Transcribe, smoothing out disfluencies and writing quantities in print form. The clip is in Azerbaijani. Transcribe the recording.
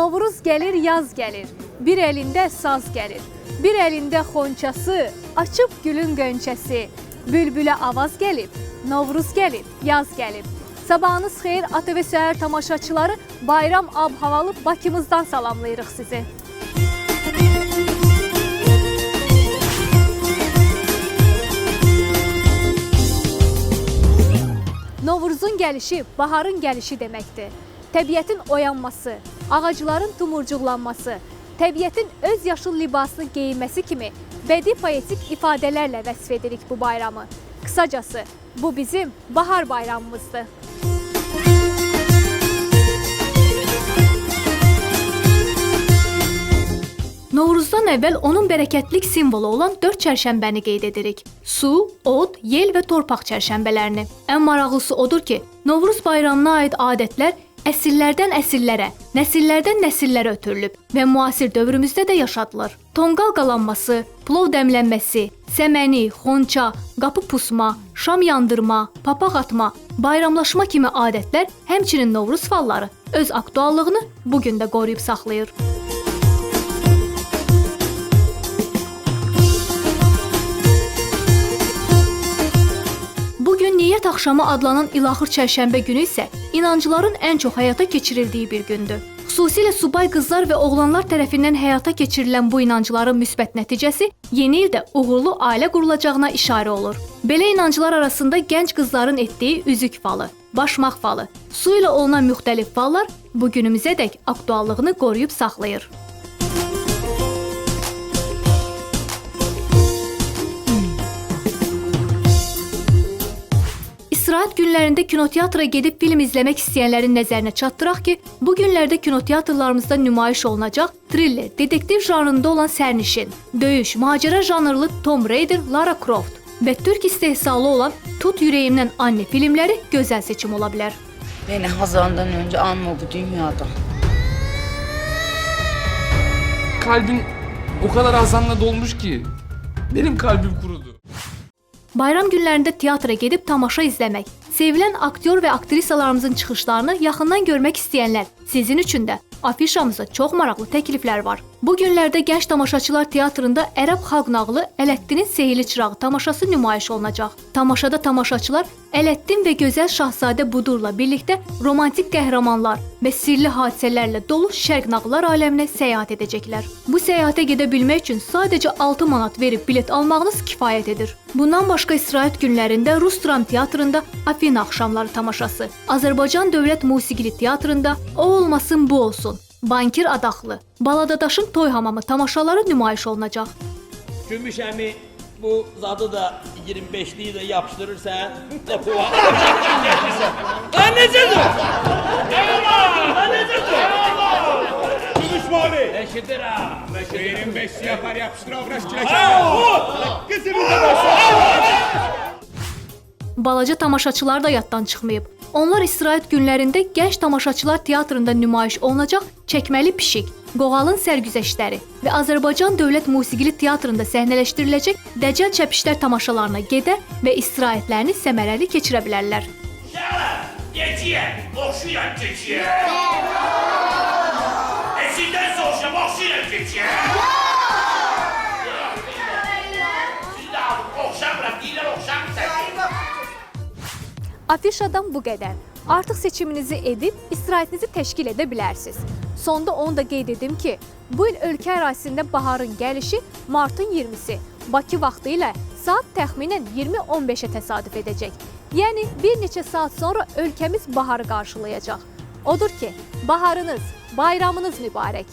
Novruz gəlir, yaz gəlir, bir əlində saz gəlir, bir əlində xonçası, açıb gülün qönçəsi, bülbülə avaz gəlib, Novruz gəlib, yaz gəlib. Sabahınız xeyir ATV Səhər tamaşaçıları, bayram ab-havalı Bakımızdan salamlayırıq sizi. Novruzun gəlişi, baharın gəlişi deməkdir. Təbiətin oyanması, ağacların tumurcuqlanması, təbiətin öz yaşıl libasını geyinməsi kimi bədii poetik ifadələrlə vəsf edirik bu bayramı. Qısacası, bu bizim bahar bayramımızdır. Novruzdan əvvəl onun bərəkətlik simvolu olan 4 çərşənbəni qeyd edirik. Su, od, yel və torpaq çərşənbələrini. Ən maraqlısı odur ki, Novruz bayramına aid adətlər əsrlərdən əsrlərə, nəsillərdən nəsillərə ötürülüb və müasir dövrümüzdə də yaşadılır. Tonqal qalanması, plov dəmlənməsi, səməni, xonça, qapı pusma, şam yandırma, papaq atma, bayramlaşma kimi adətlər, həmçinin Novruz falları öz aktuallığını bugün də qoruyub saxlayır. Bugün Niyyət axşamı adlanan ilaxır çərşənbə günü isə inancıların ən çox həyata keçirildiyi bir gündür. Xüsusilə subay qızlar və oğlanlar tərəfindən həyata keçirilən bu inancıların müsbət nəticəsi yeni ildə uğurlu ailə qurulacağına işarə olur. Belə inancılar arasında gənc qızların etdiyi üzük falı, başmaq falı, su ilə olunan müxtəlif fallar bu günümüzədək aktuallığını qoruyub saxlayır. İstirahət günlərində kinoteatra gedib film izləmək istəyənlərin nəzərinə çatdıraq ki, bu günlərdə kinoteatrlarımızda nümayiş olunacaq thriller, detektiv janrında olan Sərnişin, döyüş, macəra janrlı Tomb Raider, Lara Croft və türk istehsalı olan Tut Ürəyimdən Anne filmləri gözəl seçim ola bilər. Beni Hazan'dan önce anma bu dünyada. Kalbin o kadar Hazan'la dolmuş ki benim kalbim kurudu. Bayram günlərində teatra gedib tamaşa izləmək, sevilən aktyor və aktrisalarımızın çıxışlarını yaxından görmək istəyənlər, sizin üçün də afişamızda çox maraqlı təkliflər var. Bu günlərdə Gənc Tamaşaçılar Teatrında Ərəb xalq nağılı Ələddinin Sehirli Çırağı tamaşası nümayiş olunacaq. Tamaşada tamaşaçılar Ələddin və Gözəl Şahzadə Budurla birlikdə romantik qəhrəmanlar və sirli hadisələrlə dolu şərq nağıllar aləminə səyahət edəcəklər. Bu səyahətə gedə bilmək üçün sadəcə 6 manat verib bilet almağınız kifayət edir. Bundan başqa istirahət günlərində Rus Dram Teatrında Afina axşamları tamaşası, Azərbaycan Dövlət Musiqili Teatrında O olmasın bu olsun, Bankir Adaxlı, Baladadaşın Toy Hamamı tamaşaları nümayiş olunacaq. Gümüş əmi bu zadı da 25'liyi de yapıştırırsan depo var. Lan necədir? Lan necədir? Gümüş mavi. Eşidir ha. Benim 5 yapar yapıştır avraş kiləkə. Kızımı da Balaca tamaşaçılar da yaddan çıxmayıb. Onlar istirahət günlərində Gənc Tamaşaçılar Teatrında nümayiş olunacaq Çəkməli Pişik, Qoğalın Sərgüzəştləri və Azərbaycan Dövlət Musiqili Teatrında səhnələşdiriləcək Dəcəl Çəpişlər tamaşalarına gedə və istirahətlərini səmərəli keçirə bilərlər. Geciye, oxşuyan keçiyə. Esindən soruşam, oxşuyan keçiyə. Siz də oxşamıram, deyirlər oxşamırsan. Afişadan bu qədər. Artıq seçiminizi edib istirahətinizi təşkil edə bilərsiniz. Sonda onu da qeyd edim ki, bu il ölkə ərazisində baharın gəlişi martın 20-si Bakı vaxtı ilə saat təxminən 20:15-ə təsadüf edəcək. Yəni bir neçə saat sonra ölkəmiz baharı qarşılayacaq. Odur ki, baharınız, bayramınız mübarək.